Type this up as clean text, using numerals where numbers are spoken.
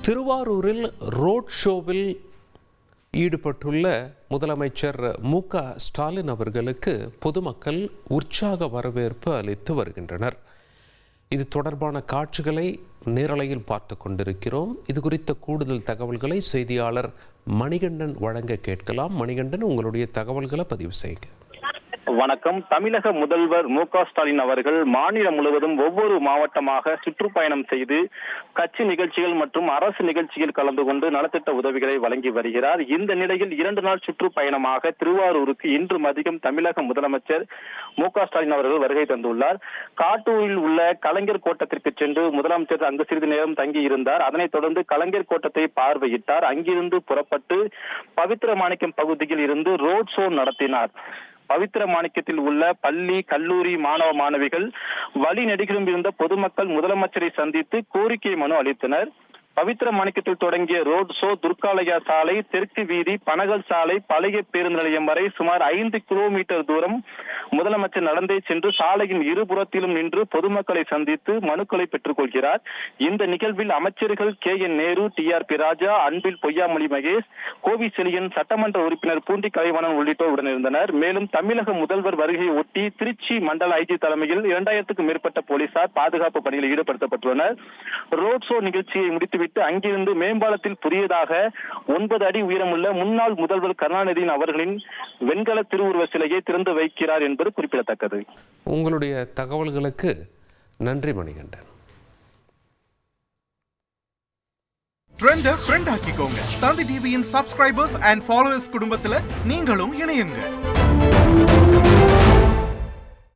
திருவாரூரில் ரோட் ஷோவில் ஈடுபட்டுள்ள முதலமைச்சர் மு.க.ஸ்டாலின் அவர்களுக்கு பொதுமக்கள் உற்சாக வரவேற்பு அளித்து வருகின்றனர். இது தொடர்பான காட்சிகளை நேரலையில் பார்த்து கொண்டிருக்கிறோம். இது குறித்த கூடுதல் தகவல்களை செய்தியாளர் மணிகண்டன் வழங்க கேட்கலாம். மணிகண்டன், உங்களுடைய தகவல்களை பதிவு செய்யுங்க. வணக்கம். தமிழக முதல்வர் மு.க.ஸ்டாலின் அவர்கள் மாநிலம் முழுவதும் ஒவ்வொரு மாவட்டமாக சுற்றுப்பயணம் செய்து கட்சி நிகழ்ச்சிகள் மற்றும் அரசு நிகழ்ச்சியில் கலந்து கொண்டு நலத்திட்ட உதவிகளை வழங்கி வருகிறார். இந்த நிலையில் 2 நாள் சுற்றுப்பயணமாக திருவாரூருக்கு இன்று மதியம் தமிழக முதலமைச்சர் மு.க.ஸ்டாலின் அவர்கள் வருகை தந்துள்ளார். காட்டூரில் உள்ள கலைஞர் கோட்டத்திற்கு சென்று முதலமைச்சர் அங்கு சிறிது நேரம் தங்கி இருந்தார். அதனைத் தொடர்ந்து கலைஞர் கோட்டத்தை பார்வையிட்டார். அங்கிருந்து புறப்பட்டு பவித்திர மாணிக்கம் பகுதியில் இருந்து ரோட் ஷோ நடத்தினார். பவித்திர மாணிக்கத்தில் உள்ள பள்ளி, கல்லூரி மாணவ மாணவிகள் வழி நெடுகிலும் இருந்த பொதுமக்கள் முதலமைச்சரை சந்தித்து கோரிக்கை மனு அளித்தனர். பவித்திர மாணிக்கத்தில் தொடங்கிய ரோட் ஷோ துர்காலயா சாலை, தெற்கு வீதி, பனகல் சாலை, பழைய பேருந்து நிலையம் வரை சுமார் 5 கிலோமீட்டர் தூரம் முதலமைச்சர் நடந்தே சென்று சாலையின் இருபுறத்திலும் நின்று பொதுமக்களை சந்தித்து மனுக்களை பெற்றுக் கொள்கிறார். இந்த நிகழ்வில் அமைச்சர்கள் K.N. நேரு, T.R.P. ராஜா, அன்பில் பொய்யாமொழி மகேஷ், கோவி செழியன், சட்டமன்ற உறுப்பினர் பூண்டி கலைவாணன் உள்ளிட்டோர் உடனிருந்தனர். மேலும் தமிழக முதல்வர் வருகையை ஒட்டி திருச்சி மண்டல IG தலைமையில் 2000க்கும் மேற்பட்ட போலீசார் பாதுகாப்பு பணியில் ஈடுபடுத்தப்பட்டுள்ளனர். ரோட் ஷோ நிகழ்ச்சியை முடித்துவிட்டு அங்கிருந்து மேம்பாலத்தில் புதியதாக 9 அடி உயரமுள்ள முன்னாள் முதல்வர் கருணாநிதியின் அவர்களின் வெண்கல திருவுருவ சிலையை திறந்து வைக்கிறார் என்பது குறிப்பிடத்தக்கது. உங்களுடைய தகவல்களுக்கு நன்றி மணிகண்டன். ட்ரெண்ட ஃப்ரெண்ட் ஆக்கிக்கோங்க. தந்தி டிவியின் சப்ஸ்கிரைபர்ஸ் அண்ட் ஃபாலோவர்ஸ் குடும்பத்துல நீங்களும் இணையுங்க.